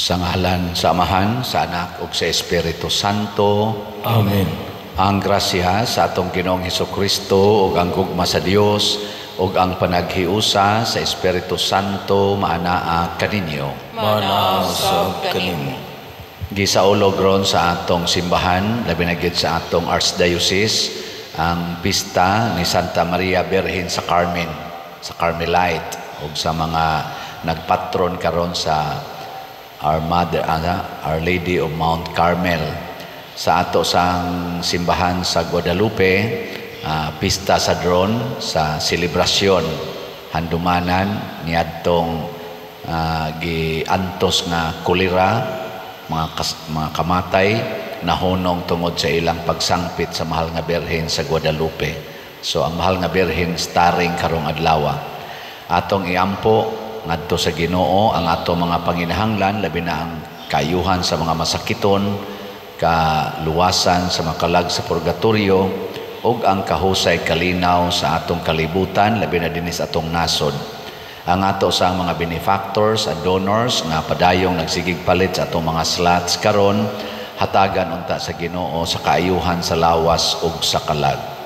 Sa ngalan sa Amahan, sa Anak ug sa Espiritu Santo. Amen. Ang grasya sa atong Ginoong Hesukristo ug ang gugma sa Dios ug ang panaghiusa sa Espiritu Santo maanaa kaninyo. Manaaw sa kanimo. Gisaulog ron sa atong simbahan, labi na gid sa atong Archdiocese, ang pista ni Santa Maria Birhen sa Carmen, sa Carmelite, ug sa mga nagpatron karon sa Our Mother, Our Lady of Mount Carmel. Sa ato sang simbahan sa Guadalupe, pista sa drone, sa selebrasyon, handumanan niadtong giantos nga kolera, mga kamatay, nahunong tungod sa ilang pagsangpit sa Mahal nga Birhen sa Guadalupe. So ang Mahal nga Birhen starring karong adlaw. Atong iampo ngadto sa Ginoo ang ato mga panginahanglan, labi na ang kayuhan sa mga masakiton, kaluwasan sa makalag sa purgatorio, ug ang kahusay kalinaw sa atong kalibutan, labi na dinis atong nasod. Ang ato sa mga benefactors at donors nga padayong nagsigig palit sa atong mga slots karon, hatagan unta sa Ginoo sa kaayuhan sa lawas ug sa kalag.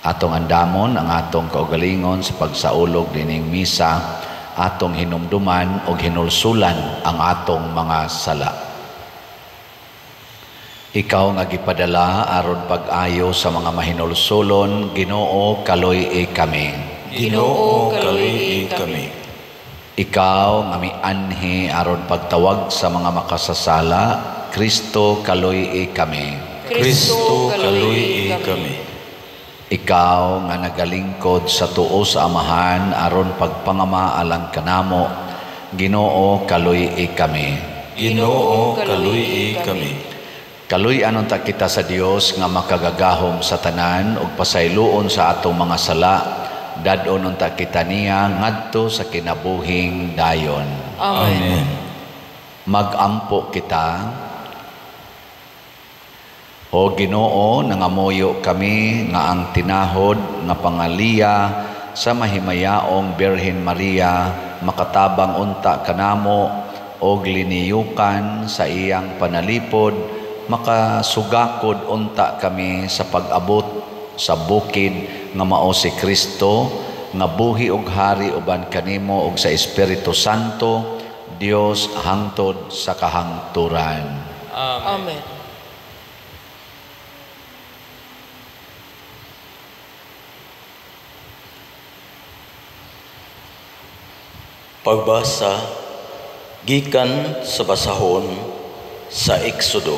Atong andamon ang atong kaugalingon sa pagsaulog dining misa, atong hinumduman o hinulsulan ang atong mga sala. Ikaw nga gipadala aron pag-ayo sa mga mahinulsulon, Ginoo kaluy kami. Ginoo kaluy kami. Ikaw nga mianhi aron pagtawag sa mga makasasala, Kristo kaluy kami. Kristo kaluy kami. Ikaw nga nagalingkod sa tuo sa Amahan aron pagpangama alang kanamo, Ginoo kaluy kami. Ginoo kaluy kami. Kaluy anon ta kita sa Dios nga makagagahom sa tanan ug pasayloon sa atong mga sala, dadon unta kita niya ngadto sa kinabuhing dayon. Amen. Magampo kita. O Ginoo, nangamuyo kami nga ang tinahod nga pangaliya sa mahimayaong Birhen Maria makatabang unta kanamo og liniyukan sa iyang panalipod, makasugakod unta kami sa pag-abot sa bukid nga mao si Kristo nga buhi ug hari uban kanimo ug sa Espiritu Santo, Dios hangtod sa kahangturan. Amen. Pagbasa gikan sa basahon sa Exodo.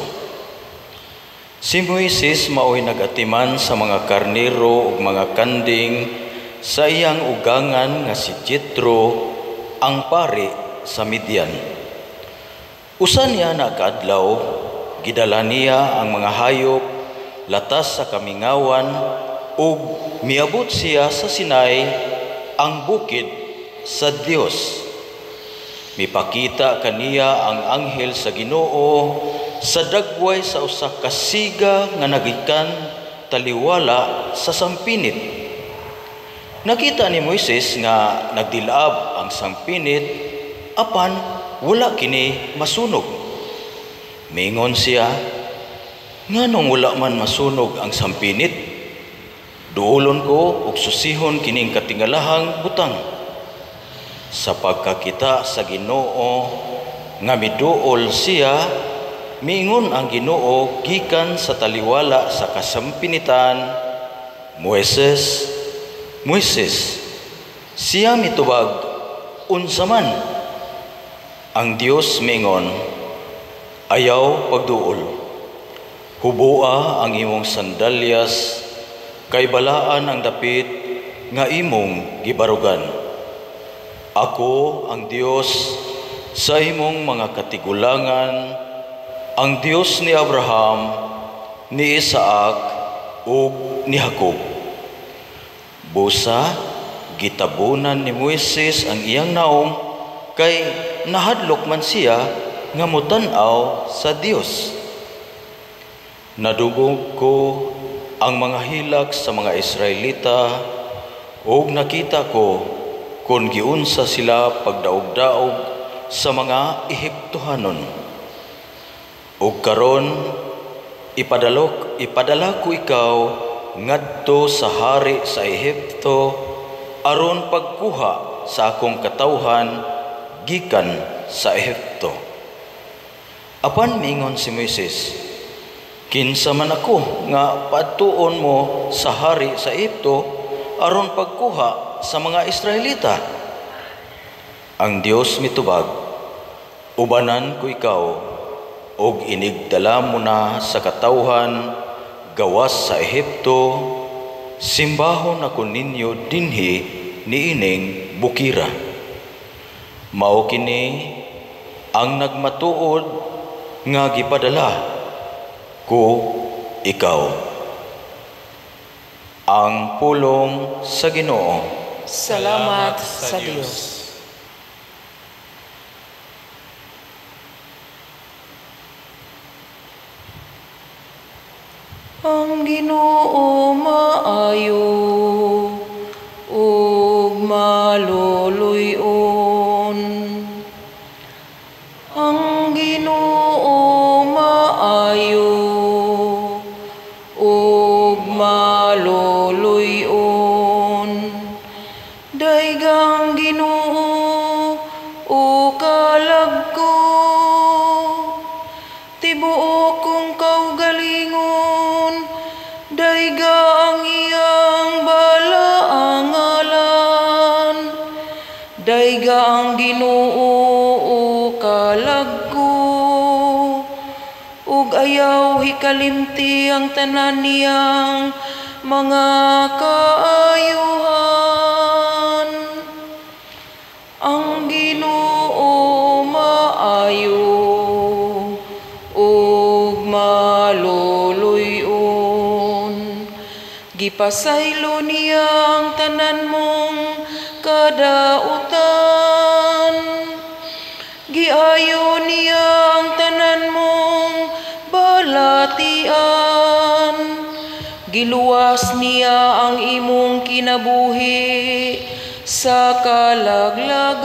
Si Moises mao'y nagatiman sa mga karnero ug mga kanding sa iyang ugangan nga si Jethro, ang pari sa Midian. Usa niya nakaadlaw, gidala niya ang mga hayop latas sa kamingawan ug miabot siya sa Sinai, ang bukid sa Dios. Mipakita kaniya ang anghel sa Ginoo sa dagway sa usa ka siga nga nagikan taliwala sa sampinit. Nakita ni Moises nga nagdilab ang sampinit, apan wala kini masunog. Mingon siya, nganong wala man masunog ang sampinit? Duolon ko ug susihon kining katingalahang butang. Sa pagkakita sa Ginoo nga miduol siya, miingon ang Ginoo gikan sa taliwala sa kasampinitan, Moises, Moises. Siya mitubag, unsa man? Ang Dios miingon, ayaw pagduol. Hubua ang imong sandalyas, kay balaan ang dapit nga imong gibarugan. Ako ang Dios sa imong mga katigulangan, ang Dios ni Abraham, ni Isaac, ug ni Jacob. Busa, gitabunan ni Moises ang iyang naong, kay nahadlok man siya nga mutanaw sa Dios. Nadugog ko ang mga hilak sa mga Israelita, ug nakita ko kung giunsa sila pagdaog-daog sa mga Ehiptohanon. Ug karon ipadala ko ikaw ngadto sa hari sa Ehipto aron pagkuha sa akong katawhan gikan sa Ehipto. Apan miingon si Moises, kinsa man ako nga patuon mo sa hari sa Ehipto aron pagkuha sa mga Israelita? Ang Dios mitubag, ubanan ko ikaw og inigdala mo na sa katawhan gawas sa Ehipto, simbahon ako ninyo dinhi niining bukira. Mao kini ang nagmatuod nga gipadala ko ikaw. Ang pulong sa Ginoo. Salamat sa Diyos. Ang Ginoo maayo ug maluluyon. Ang Ginoo maayo ug maluluyon. Daigang Ginoo o kalag ko, tibuok kong kaugalingon, daiga ang iyang balaangalan. Daiga ang Ginoo o kalag ko, ug ayaw hikalimti ang tanan niyang mga kaayuhan. Ang Ginoo maayo ug maluluyon. Gipasaylo niya ang tanan mong kadautan. Giayo niya ang tanan mong balatian. Giluwas niya ang imong kinabuhi sa kalaglagan.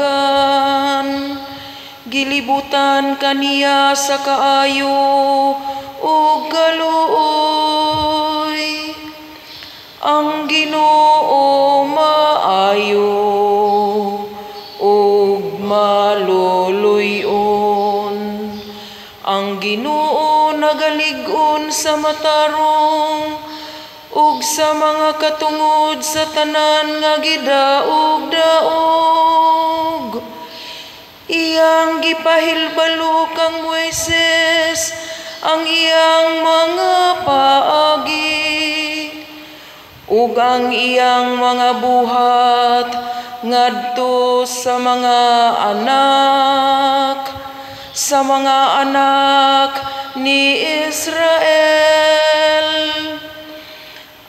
Gilibutan kaniya sa kaayo ug kaluoy. Ang Ginoo maayo ug maluluyon. Ang Ginoo nagalig-on sa matarong ug sa mga katungod sa tanan nga gidaog-daog. Iyang gipahilbalo kang Moises ang iyang mga paagi ug ang iyang mga buhat ngadto sa mga anak ni Israel.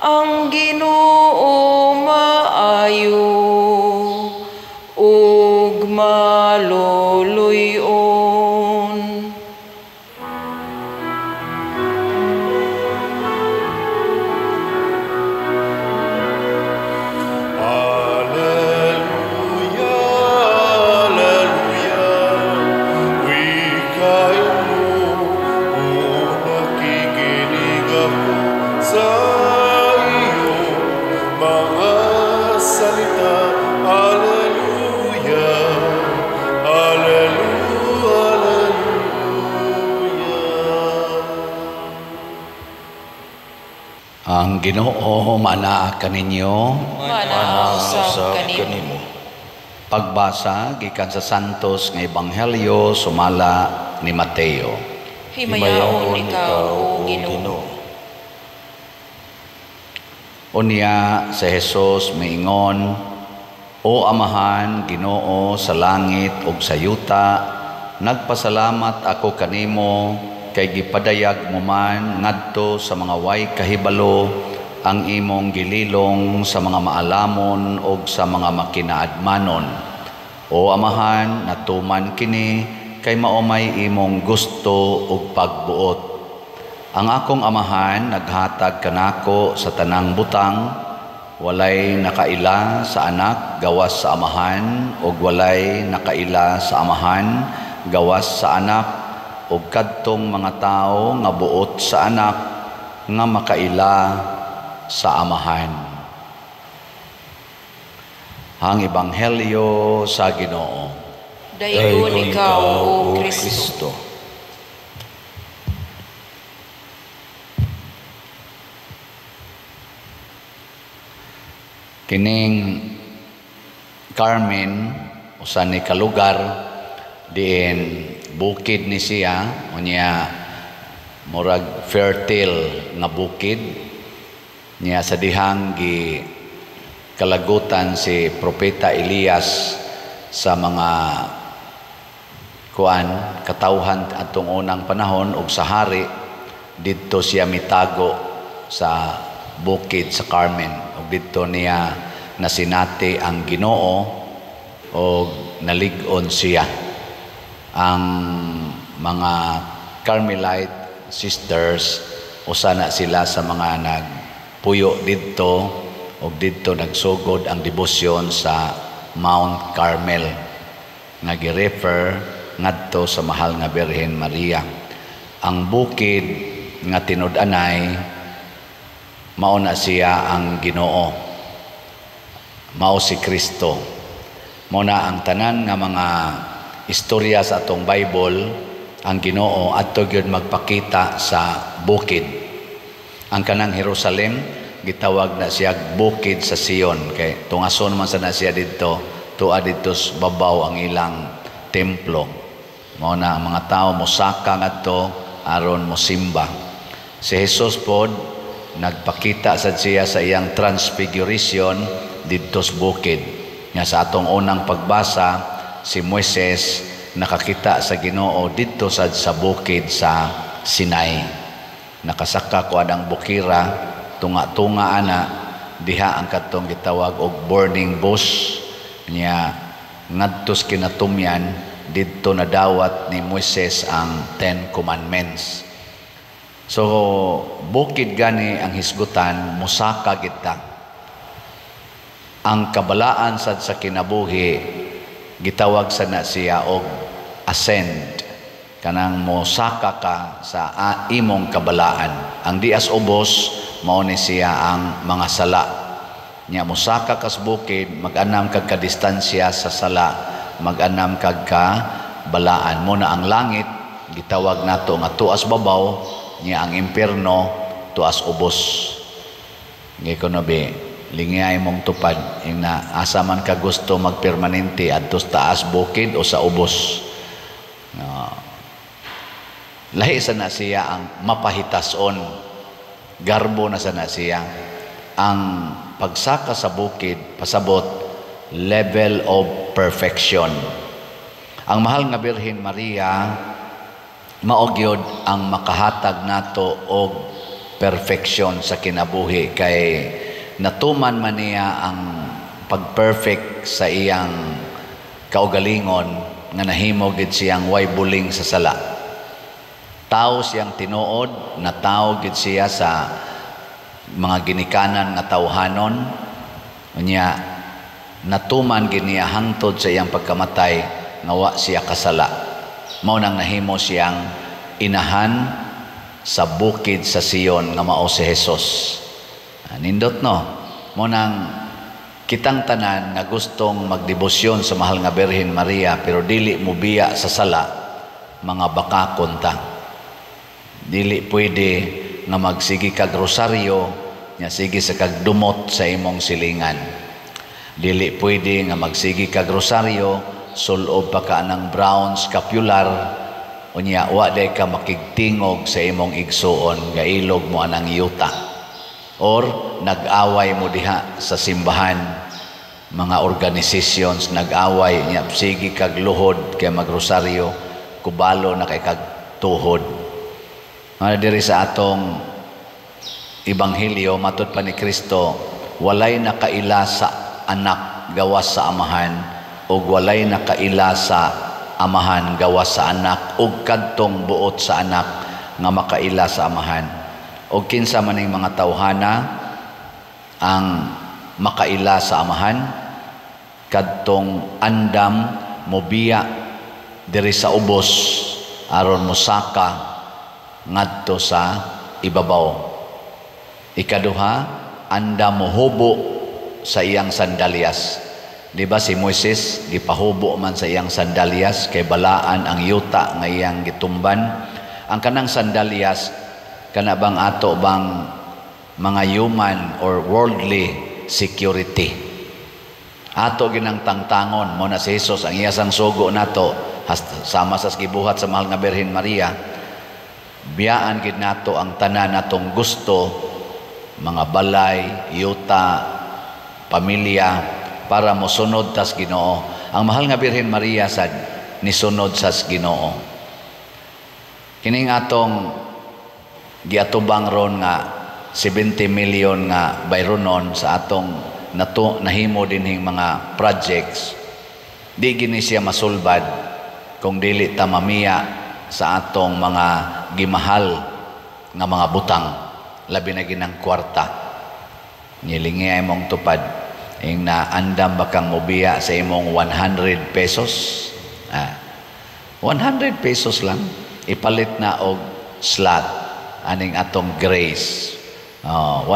Ang Ginoo maayo ug maluluyon. Ang Ginoo manaa kaninyo. Manausap kanimo. Pagbasa gikan sa Santos nga Ebanghelyo sumala ni Mateo. Himayaon ikaw, O Ginoo. Unya sa Jesus miingon, O Amahan, Ginoo sa langit ug sa yuta, nagpasalamat ako kanimo kay gipadayag mo man ngadto sa mga way kahibalo ang imong gililong sa mga maalamon ug sa mga makinaadmanon. O Amahan, natuman kini kay maumay imong gusto ug pagbuot. Ang akong Amahan naghatag kanako sa tanang butang, walay nakaila sa anak gawas sa amahan, ug walay nakaila sa amahan gawas sa anak, ug kadtong mga tao nga buot sa anak nga makaila sa amahan. Ang Ebanghelyo sa Ginoo. Dayon ikaw, O Kristo. Kining Carmen, usa ni kalugar diin bukid ni siya, unya murag fertile nga bukid niya sa dihang gi kalagutan si Propeta Elias sa mga katawhan atong unang panahon ug sa hari. Didto siya mitago sa bukid sa Carmen, ug didto niya nasinati ang Ginoo ug nalig-on siya. Ang mga Carmelite sisters, usa na sila sa mga nagpuyo didto ug didto nagsugod ang debosyon sa Mount Carmel nga gi-refer ngadto sa mahal nga Birhen Maria. Ang bukid nga tinud-anay mao na siya ang Ginoo, mao si Kristo. Mao na ang tanan nga mga istorya sa atong Bible, ang Ginoo adto gyud magpakita sa bukid. Ang kanang Jerusalem gitawag na siya bukid sa Sion, kay tungason man sana siya didto, tuwa didto sa babaw ang ilang templo. Mao na ang mga tao mosaka ngadto aron mosimba. Si Jesus pod nagpakita sad siya sa iyang transfiguration didto sa bukid. Nga sa atong unang pagbasa, si Moises nakakita sa Ginoo didto sa bukid sa Sinai. Nakasaka ko adang bukira, tunga-tunga ana diha ang katong gitawag og burning bush niya ngadto sa kinatumyan. Didto nadawat ni Moises ang 10 Commandments. So bukid gani ang hisgutan, musaka kita. Ang kabalaan sad sa kinabuhi gitawag sa na siya og ascend, kanang mosaka ka sa imong kabalaan. Ang dias ubos mao ni siya ang mga sala. Nya mosaka ka sa bukid, mag-anam kag kadistansya sa sala, mag-anam kag balaan mo na. Ang langit gitawag nato nga tuas babaw, niya ang impierno tuas ubos. Ngay ko nabi lingay mong tupad ina asa man ka gusto magpermanente adto sa taas bukid o sa ubos. Lahi sana siya ang mapahitason, garbo na sana siya. Ang pagsaka sa bukid pasabot level of perfection. Ang mahal nga Birhen Maria mao gyud ang makahatag nato og perfection sa kinabuhi, kay natuman man niya ang pagperfect sa iyang kaugalingon nga nahimo gid siyang way buling sa sala. Tao siyang tinuod, na tao gid siya sa mga ginikanan nga tawhanon. Unya natuman gid niya hangtod sa iyang pagkamatay nga wa siya kasala. Mao nang nahimo siyang inahan sa bukid sa Sion nga mao si Jesus. Nindot no, mo nang kitang tanan nga gustong magdebosyon sa mahal nga Birhen Maria pero dili mo biya sa sala, mga bakakon ta. Dili pwede nga magsigi kag rosaryo, nga sige sa kagdumot sa imong silingan. Dili pwede nga magsigi kag rosaryo, sulob pa ka ng brown scapular, unya wa day ka makigtingog sa imong igsuon, gailog mo anang yuta. Or nag-away mo diha sa simbahan, mga organizations nag-away niya, sige kag luhod kay magrosaryo, kubalo na kay kag tuhod. Nga diri sa atong Ebanghelyo, matud pa ni Kristo, walay nakaila sa anak gawas sa amahan, ug walay nakaila sa amahan gawas sa anak, ug kadtong buot sa anak nga makaila sa amahan. O kinsa maning mga tawhana ang makaila sa amahan, kadtong andam mobiya diri sa ubos aron mosaka ngadto sa ibabaw. Ikaduha, andam mohubo sa iyang sandalyas. Di ba si Moises gipahubo man sa iyang sandalyas kay balaan ang yuta nga iyang gitumban. Ang kanang sandalyas kana bang ato bang mga human or worldly security. Ato ginang tangtangon mo na si Jesus ang iyasang sugo nato sama sa gibuhat sa mahal nga Birhen Maria. Biyaan gid nato ang tanan natong gusto, mga balay, yuta, pamilya para mosunod tas Ginoo. Ang mahal nga Birhen Maria sad nisunod sa Ginoo. Kining atong giatubang ron nga 70 million nga bayronon sa atong nahimo dinhing mga projects, di gini siya masulbad kung dili ta mamiya sa atong mga gimahal nga mga butang, labi na ginang kwarta. Nilingi ay mong tupad ing na andam bakang mobiya sa imong 100 pesos. 100 pesos lang ipalit na og slot aning atong grace. 100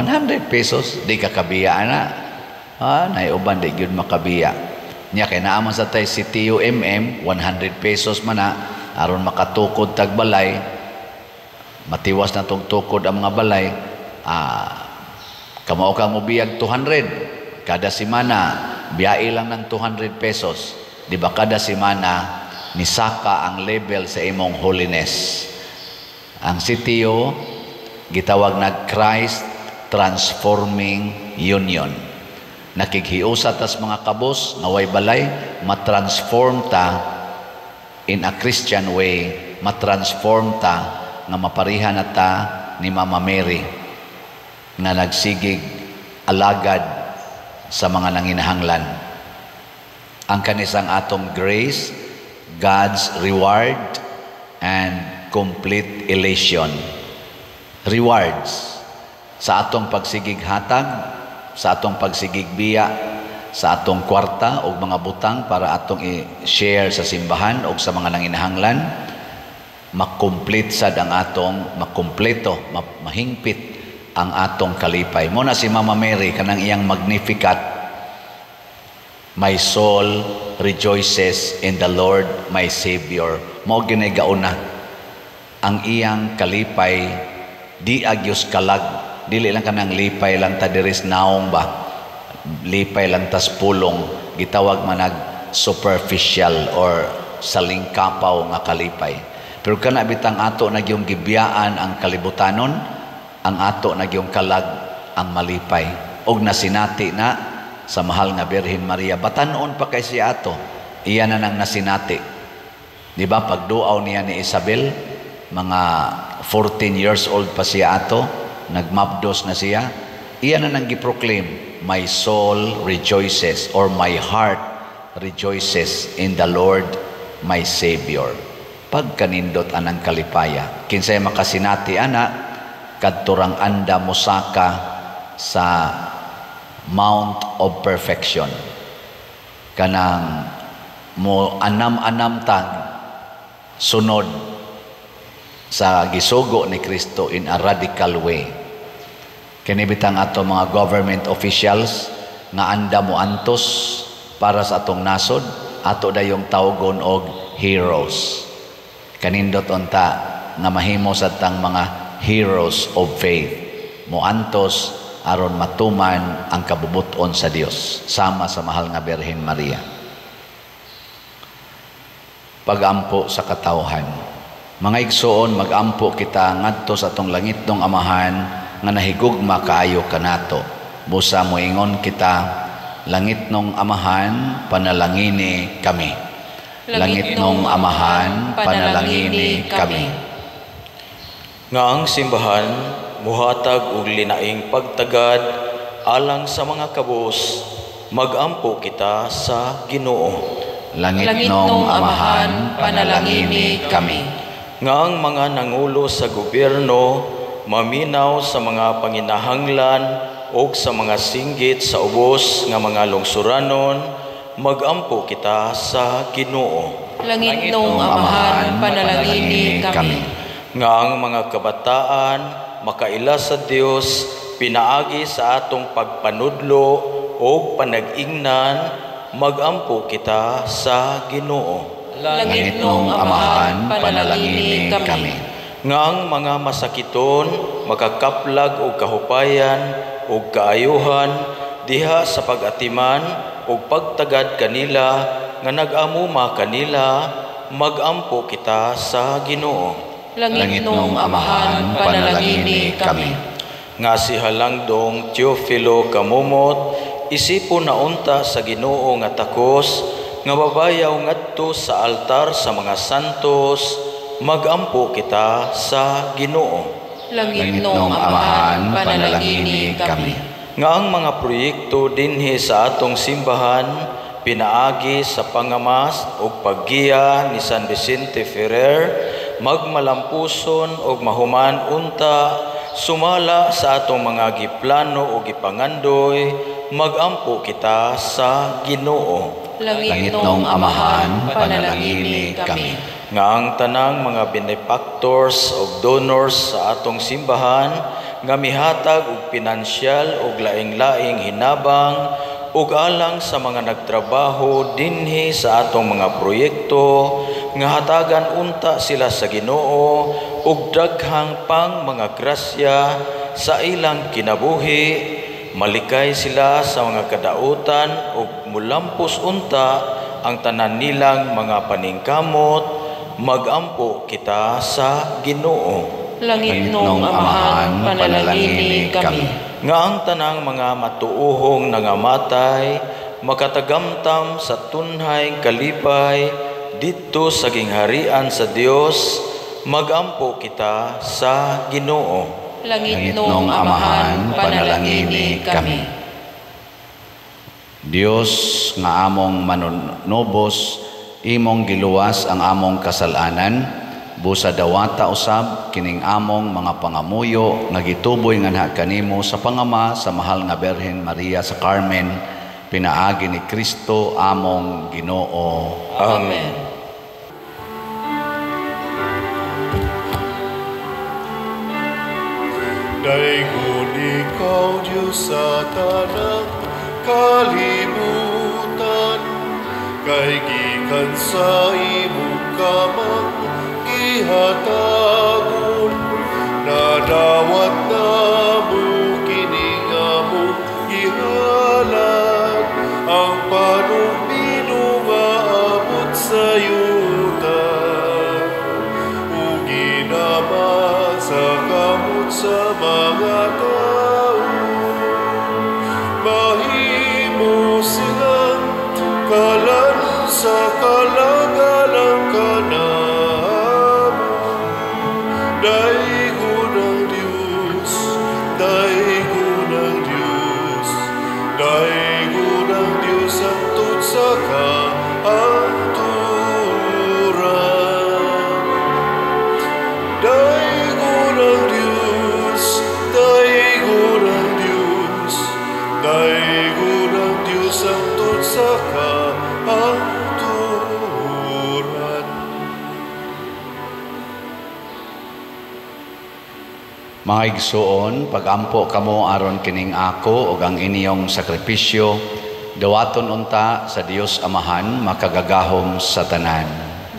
pesos di ka kabiya na. Naiuban di gyud makabiya. Nya kay naaman sa tay si TUMM 100 pesos man na aron makatukod tag balay. Matiwas na tong tukod ang mga balay. Kamao kang mobiyag 200 kada semana, biyahe lang ng 200 pesos. Di ba kada semana nisaka ang level sa imong holiness. Ang CTO gitawag na Christ Transforming Union. Nakighiusa tas mga kabos nga way balay, matransform ta in a Christian way, matransform ta nga maparihan na ta ni Mama Mary nga nagsigig alagad sa mga nanginahanglan. Ang kanisang atong grace, God's reward and complete elation. Rewards sa atong pagsigig hatag, sa atong pagsigig biya, sa atong kwarta o mga butang para atong i-share sa simbahan o sa mga nanginahanglan, makomplete sad ang atong makumpleto, mahingpit ang atong kalipay. Muna si Mama Mary kanang iyang Magnificat, my soul rejoices in the Lord my Savior. Mao ginay gauna ang iyang kalipay di agyos kalag. Dili lang kanang lipay lang ta diris naong ba, lipay lang tas pulong, gitawag manag superficial or salingkapaw nga kalipay. Pero kana bitang ato nagyong gibiyaan ang kalibutanon, ang ato nagyong kalag ang malipay. Og nasinati na sa mahal nga Birhen Maria, batanon pa kay si ato, iya na nang nasinati. Di ba pagduaw niya ni Isabel, mga 14 years old pa siya ato, nagmabdos na siya, iya na nang giproclaim, my soul rejoices or my heart rejoices in the Lord my Savior. Pagkanindot anang kalipaya, kinsay makasinati ana kadturang anda mosaka sa Mount of Perfection, kanang mo anam-anam tag sunod sa gisugo ni Kristo in a radical way. Kinibitang ato mga government officials nga anda mo antos para sa atong nasod, ato dayong tawgon og heroes. Kanindot unta nga mahimo sa tang mga heroes of faith, mo antos aron matuman ang kabubuton sa Dios sama sa mahal nga Birhen Maria. Pagampo sa katawhan. Mga igsoon, magampo kita ngadto sa atong langitnong Amahan nga nahigugma kaayo kanato. Busa moingon kita, langitnong Amahan, panalangini kami. Langitnong Amahan, panalangini kami. Nga ang simbahan muhatag og linaing pagtagad alang sa mga kabos, magampo kita sa Ginoo. Langitnong Amahan, panalangini kami. Nga ang mga nangulo sa gobyerno maminaw sa mga panginahanglan ug sa mga singgit sa ubos nga mga lungsuranon, magampo kita sa Ginoo. Langit nung amahan, panalangini kami. Nga ang mga kabataan makaila sa Dios pinaagi sa atong pagpanudlo o panag-ingnan, magampo kita sa Ginoo. Langit nung amahan, panalangini kami. Nga ang mga masakiton makakaplag og kahupayan ug kaayuhan diha sa pag-atiman ug pagtagad kanila nga nag-amuma kanila, magampo kita sa Ginoo. Langit nung amahan, panalangini kami. Nga si Halangdong Teofilo Kamumot, isipon na unta sa Ginoo nga takos, nga babayaw ngadto sa altar sa mga santos, magampo kita sa Ginoo. Langit nung amahan, panalangini kami. Nga ang mga proyekto dinhi sa atong simbahan, pinaagi sa pangamas o paggiya ni San Vicente Ferrer, magmalampuson o mahuman unta, sumala sa atong mga giplano o gipangandoy, magampo kita sa Ginoo. Langit nung amahan, panalangini kami. Nga ang tanang mga benefactors o donors sa atong simbahan, nga mihatag og pinansyal og laing-laing hinabang ug alang sa mga nagtrabaho dinhi sa atong mga proyekto, nga hatagan unta sila sa Ginoo ug daghang pang mga grasya sa ilang kinabuhi, malikay sila sa mga kadautan ug mulampos unta ang tanan nilang mga paningkamot, magampo kita sa Ginoo. Langit nung amahan, panalangini kami. Nga ang tanang mga matuuhong nangamatay, makatagamtam sa tunhay kalipay, dito sa gingharian sa Dios, magampo kita sa Ginoo. Langit nung amahan, panalangini kami. Dios nga among manunobos, imong giluwas ang among kasalanan, busa dawata usab kining among mga pangamuyo nga gituboy nga naha kanimo sa pangama sa mahal nga Birhen Maria sa Carmen, pinaagi ni Kristo among Ginoo. Amen. Daingon ikaw, Diyos sa tanang kalibutan, kay gikan sa imong kamang ihatagon, nadawat na mo kining among gihalad, ang panumino nga abot sa yuta, ug ginama sa kamot sa mga tao, mahimo silang kalan sa kalagalang kanamo. Daigod ang Diyos, daigod ang Diyos, daigod ang Diyos ang tut sa kaanturan. Daigod ang Diyos, daigod ang Diyos, daigod ang Diyos ang tut sa kaanturan. Mga igsuon, pagampo kamo aron kining ako ug ang inyong sakripisyo, dawaton unta sa Dios Amahan makagagahom sa tanan.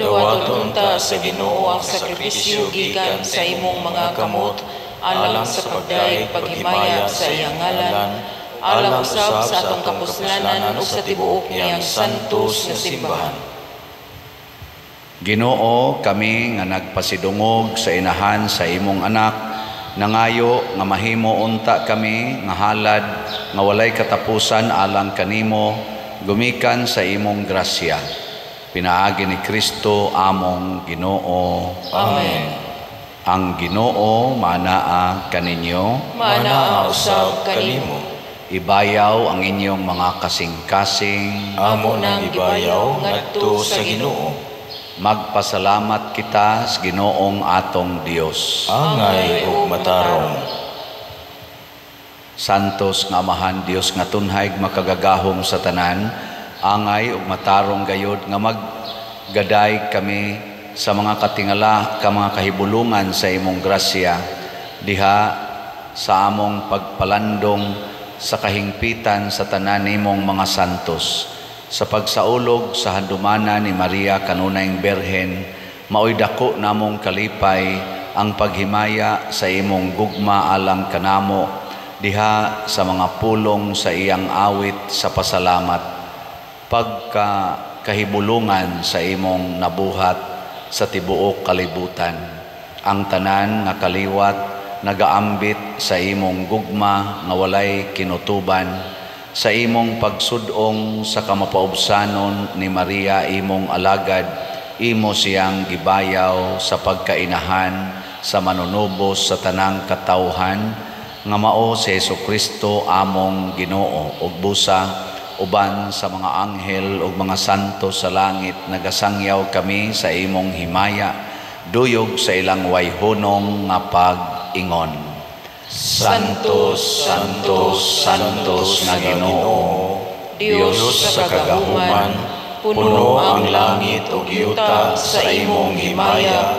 Dawaton unta sa Ginoo ang sakripisyo gikan sa imong mga kamot, alang sa pagdaig paghimaya sa iyang ngalan, alang usab sa atong kapuslanan ug sa tibuok niyang santos nga simbahan. Ginoo, kami nga nagpasidungog sa inahan sa imong anak, nangayo nga mahimo unta kami nga halad nga walay katapusan alang kanimo, gumikan sa imong grasya. Pinaagi ni Kristo among Ginoo. Amen. Ang Ginoo manaa kaninyo, Manaa usab kanimo. ibayaw ang inyong mga kasing-kasing, Amo nang ibayaw ngadto sa Ginoo. magpasalamat kita sa Ginoong atong Dios. Angay ug matarong. Santos nga Amahan Dios nga tunhay makagagahom sa tanan, angay ug matarong gayod nga maggaday kami sa mga katingala ka mga kahibulungan sa imong grasya diha sa among pagpalandong sa kahingpitan sa tanan nimong mga santos. Sa pagsaulog sa handumana ni Maria kanunayng Berhen, maoy dako namong kalipay ang paghimaya sa imong gugma alang kanamo diha sa mga pulong sa iyang awit sa pasalamat, pagkahibulungan sa imong nabuhat sa tibuok kalibutan. Ang tanan nga kaliwat nagaambit sa imong gugma nga walay kinutuban, sa imong pagsudong sa kamapaubsanon ni Maria imong alagad, imo siyang gibayaw sa pagkainahan sa manunubos sa tanang katawhan, nga mao si Jesucristo among Ginoo ug busa uban sa mga anghel ug mga santo sa langit nagasangyaw kami sa imong himaya duyog sa ilang wayhonong nga pag-ingon. Santos, Santos, Santos nga Ginoo, Dios sa kagahuman, puno ang langit ug yuta sa imong himaya,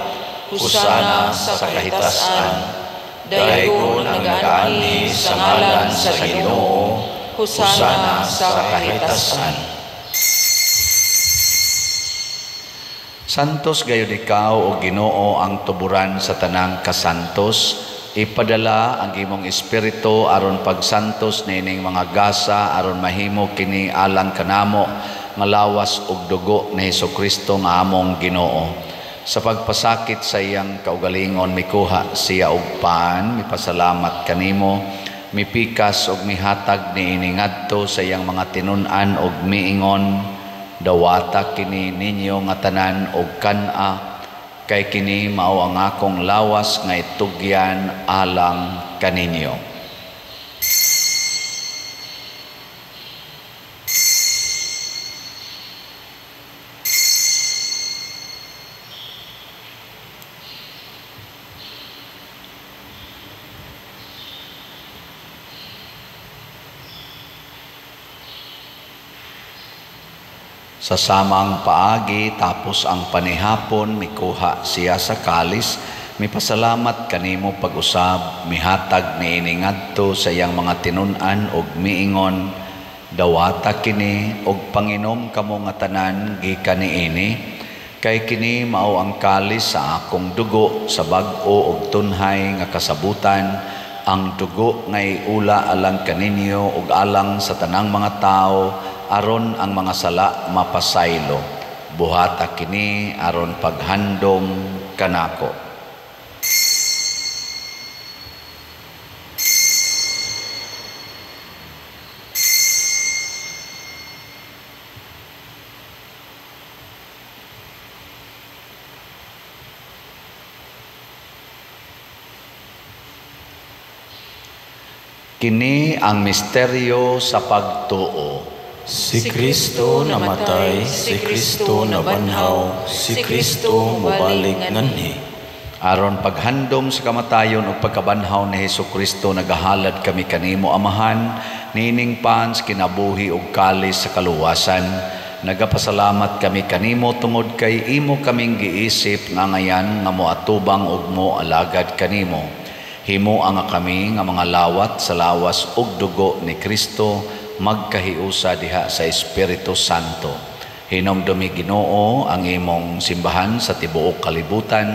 husana sa kahitasan. Dayon ang nagaanhi sa ngalan sa Ginoo, husana sa kahitasan. Santos gayud ikaw o Ginoo ang tuburan sa tanang kasantos, ipadala ang imong espiritu aron pagsantos nining mga gasa aron mahimo kini alang kanamo nga lawas ug dugo ni Hesukristo nga among Ginoo. Sa pagpasakit sa iyang kaugalingon mikuha siya og paan, mipasalamat kanimo, mipikas og mihatag niini ngadto sa iyang mga tinun-an og miingon, dawata kini ninyo nga tanan og kan-a, kay kini mao ang akong lawas nga itugyan alang kaninyo. Sa samang paagi tapos ang panihapon mikuha siya sa kalis, mipasalamat kanimo pag-usab, mihatag niini ngadto sa iyang mga tinun-an og miingon, dawata kini og panginom kamo nga tanan gikan niini, kay kini mao ang kalis sa akong dugo sa bag-o og tunhay nga kasabutan, ang dugo ngay ula alang kaninyo ug alang sa tanang mga tao aron ang mga sala mapasaylo. Buhata kini aron paghandom kanako. Kini ang misteryo sa pagtuo. Si Kristo namatay, si Kristo nabanhaw, si Kristo mubalik nganhi. Aron paghandom sa kamatayon o pagkabanhaw ni Hesukristo, nagahalad kami kanimo Amahan, nining pans kinabuhi ug kalis sa kaluwasan. Nagapasalamat kami kanimo tungod kay imo kaming giisip nga ngayan nga moatubang ug mo alagad kanimo. Himo ang kami nga mga lawat sa lawas ug dugo ni Kristo, magkahiusa diha sa Espiritu Santo. Hinomdumi Ginoo ang imong simbahan sa tibuok kalibutan.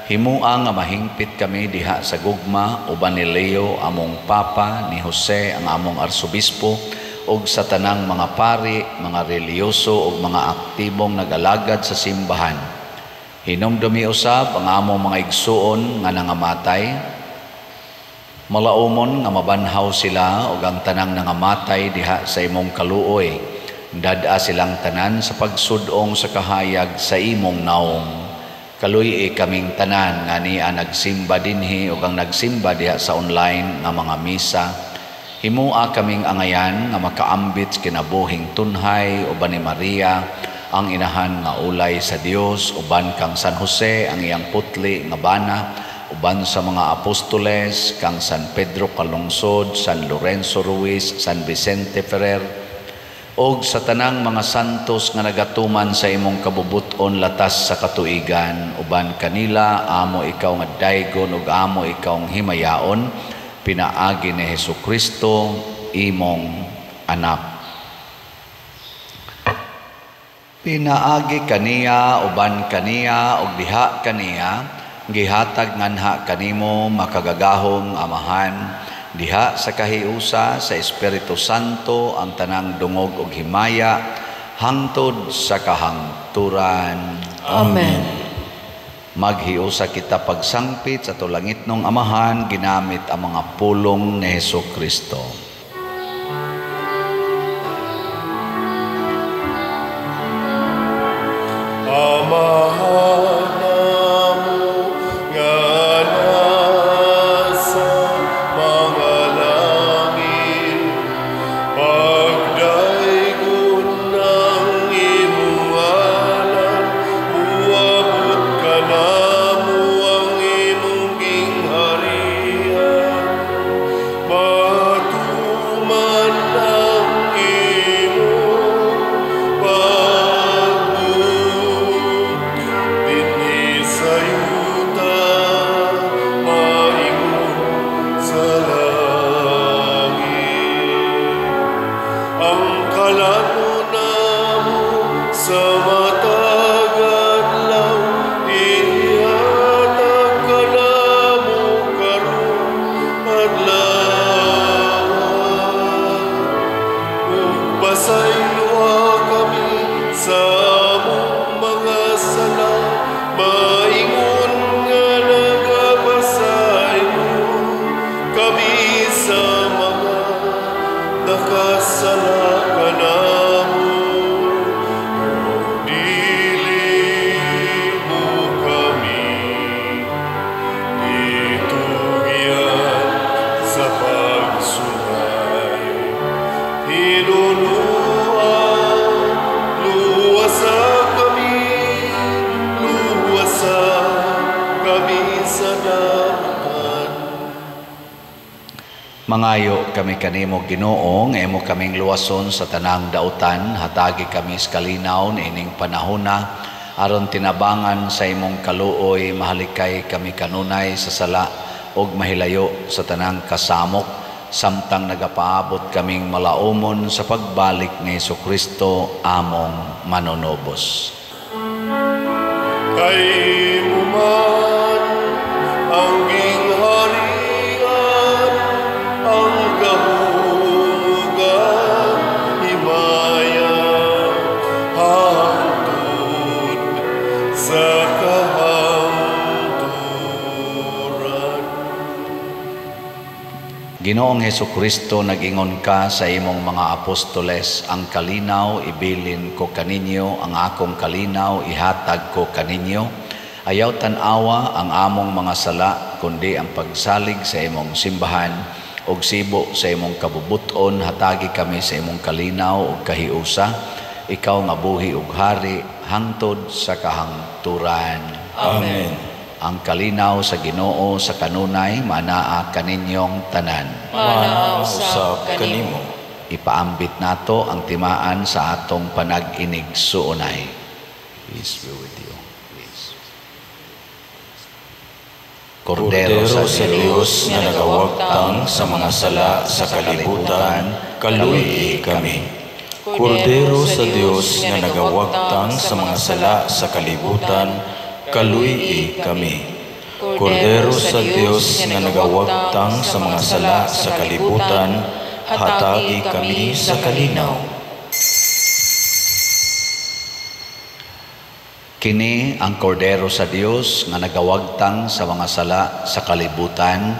Himua nga mahingpit kami diha sa gugma uban ni Leo among Papa, ni Jose ang among Arsobispo, ug sa tanang mga pari, mga reliyoso ug mga aktibong nag-alagad sa simbahan. Hinomdumi usab ang among mga igsuon nga nangamatay. Malaumon nga mabanhaw sila ug ang tanang nangamatay diha sa imong kaluoy. Dada silang tanan sa pagsudong sa kahayag sa imong naong. Kaluy kaming tanan nga niya nagsimba dinhi ug ang nagsimba diha sa online nga mga misa. Himua kaming angayan nga makaambit kinabuhing tunhay uban ni Maria, ang inahan nga ulay sa Dios, uban kang San Jose ang iyang putli nga bana, uban sa mga apostoles, kang San Pedro Calungsod, San Lorenzo Ruiz, San Vicente Ferrer, og sa tanang mga santos nga nagatuman sa imong kabubuton latas sa katuigan, uban kanila, amo ikaw nga daygon ug amo ikaw nga himayaon, pinaagi ni Hesukristo, imong anak. Pinaagi kaniya, uban kaniya, ug diha kaniya, gihatag nganha kanimo makagagahong amahan, diha sa kahiusa sa Espiritu Santo ang tanang dungog ug himaya, hangtod sa kahangturan. Amen. Maghiusa kita pagsangpit sa tulangitnong amahan, ginamit ang mga pulong ni Hesukristo. Mangayo kami kanimo Ginoo, nga imo kaming luwason sa tanang dautan, hatagi kami sa kalinaw niining panahona, aron tinabangan sa imong kaluoy, mahalikay kami kanunay sa sala og mahilayo sa tanang kasamok, samtang nagapaabot kaming malaumon sa pagbalik ni Hesukristo among manunobos. Kay muman ang gingharian, ang kahugan, himaya, hangtod sa kahangturan. Ginoong Hesukristo, nag-ingon ka sa imong mga apostoles, ang kalinaw ibilin ko kaninyo, ang akong kalinaw ihatag ko kaninyo. Ayaw tan-awa ang among mga sala, kundi ang pagsalig sa imong simbahan, og sibo sa imong kabubuton, hatagi kami sa imong kalinaw ug kahiusa. Ikaw nga buhi ug hari, hangtod sa kahangturan. Amen. Ang kalinaw sa Ginoo sa kanunay, manaa kaninyong tanan. Manaa usab kanimo. Ipaambit nato ang timaan sa atong panag-inig suunay. Peace be with you. Please. Kordero sa Diyos nga nagawagtang sa mga sala sa kalibutan, kaluy kami. Kordero sa Diyos nga nagawagtang sa mga sala sa kalibutan, kaluy kami. Kordero sa Diyos nga nagawagtang sa mga sala sa kalibutan, hatagi kami sa kalinaw. Kini ang kordero sa Dios nga nagawagtang sa mga sala sa kalibutan,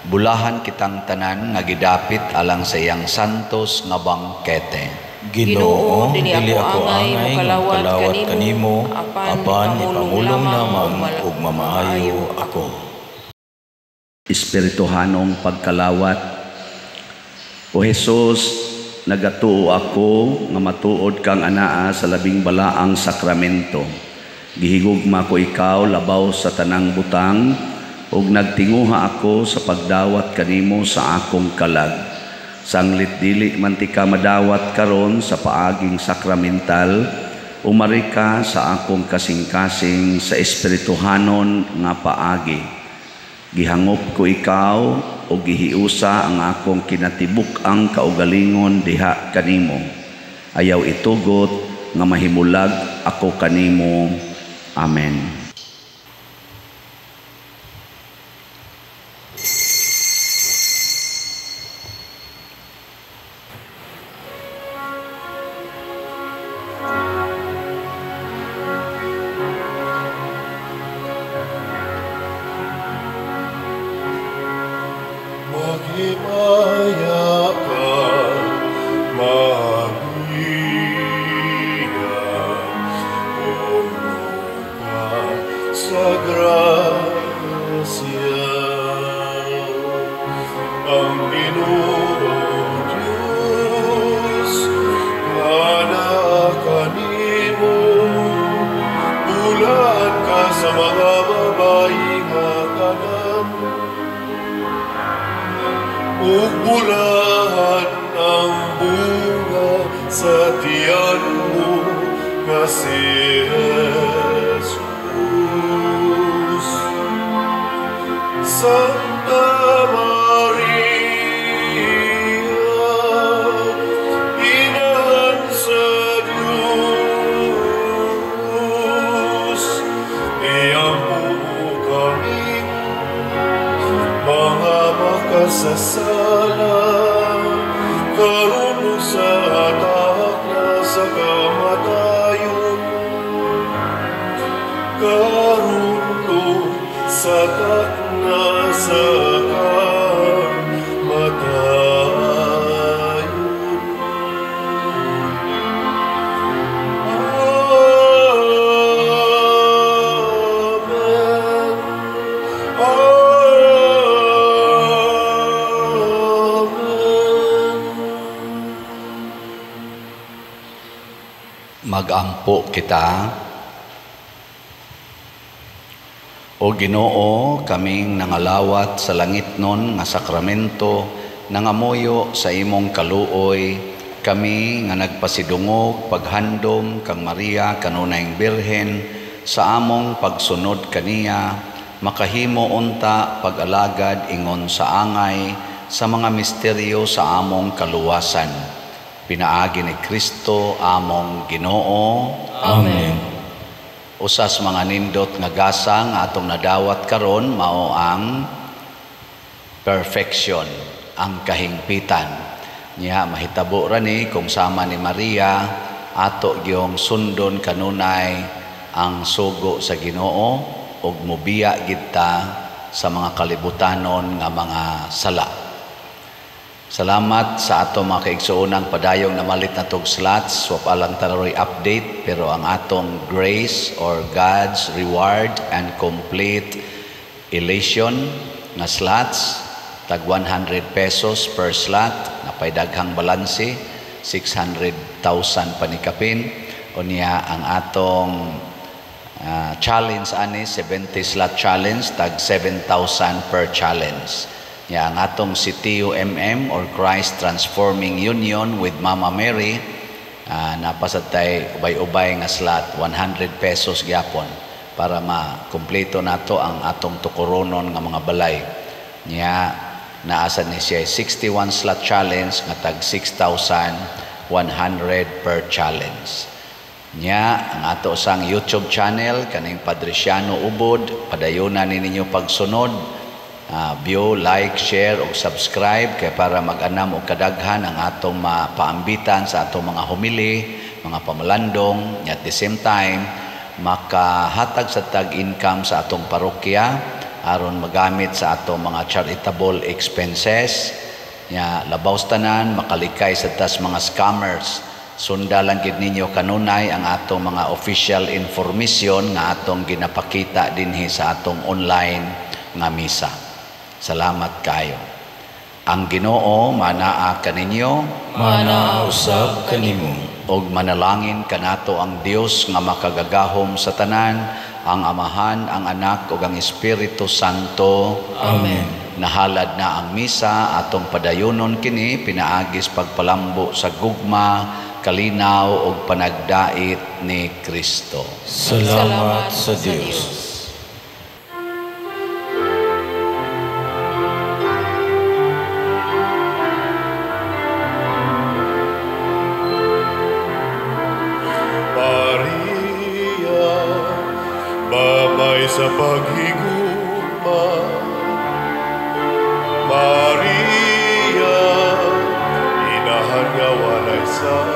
bulahan kitang tanan nga gidapit alang sa iyang santos nga bangkete. Ginoo, dili ako angay nga kalawat kanimo, apan ipamulong lamang ug mamaayo ako. Espirituhanong pagkalawat, O Jesus, nagatuo ako nga matuod kang anaa sa labing balaang sakramento. Gihigugma ko ikaw labaw sa tanang butang, ug nagtinguha ako sa pagdawat kanimo sa akong kalag. Sanglit dili man ti ka madawat karon sa paaging sakramental, umari ka sa akong kasing-kasing sa espirituhanon nga paagi. Gihangop ko ikaw o gihiusa ang akong kinatibuk-ang kaugalingon diha kanimo. Ayaw itugot nga mahimulag ako kanimo. Amen. Maghimaya ka, Maria, puno ka sa grasya. Ang Ginoong Diyos, anak kanimo, bulan ka sa mga babaeng kanan. Ugulahan ang bunga sa tiyan mo na si Jesus. Santa Maria, Inahan sa Diyos, iampo mo kaming mga makasasala, karon sa atak na sa kamatayon, karon sa atak na sa kamatayon. Magampo kita. O Ginoo, kaming nangalawat sa langitnon nga sakramento, nangamuyo sa imong kaluoy, kami nga nagpasidungog paghandom kang Maria kanunayng Birhen sa among pagsunod kaniya, makahimo unta pag-alagad ingon sa angay sa mga misteryo sa among kaluwasan. Pinaagi ni Kristo among Ginoo. Amen. Usas mga nindot nga gasa nga atong nadawat karon mao ang perfection, ang kahingpitan. Nya mahitabo ra ni kung sama ni Maria ato gyung sundon kanunay ang sugo sa Ginoo ug mobiya gid ta sa mga kalibutanon nga mga sala. Salamat sa ato mga kaigsuonang padayong namalit na tog slots. Swap alang tanaroy update, pero ang atong grace or God's reward and complete elation nga slots, tag 100 pesos per slot, napay daghang balanse, 600,000 panikapin. O niya ang atong challenge ani, 70 slot challenge, tag 7,000 per challenge. Yang atong CTUMM or Christ Transforming Union with Mama Mary, napasatay ubay-ubay nga slot, 100 pesos gyapon para makumpleto nato ang atong tukuronon nga mga balay. Nya naasa ni siya 61 slot challenge nga tag 6,100 per challenge. Nya ang ato sang YouTube channel kaning Padriciano Ubod, padayunan ninyo pagsunod. View, like, share o subscribe kay para mag-anam o kadaghan ang atong mapaambitan sa atong mga humili, mga pamalandong, at the same time makahatag sa tag-income sa atong parokya aron magamit sa atong mga charitable expenses. Labaw tanan makalikay sa tas mga scammers. Sundalan gid ninyo kanunay ang atong mga official information nga atong ginapakita dinhi sa atong online nga misa. Salamat kayo. Ang Ginoo manaa kaninyo, Manaa usab kanimo. og manalangin kanato ang Dios nga makagagahom sa tanan, ang Amahan, ang Anak, ug ang Espiritu Santo. Amen. Nahalad na ang misa, atong padayunon kini, pinaagis pagpalambo sa gugma, kalinaw ug panagdait ni Kristo. Salamat sa Dios. Maria, babay sa paghigugma. Maria, inahan nga walay sa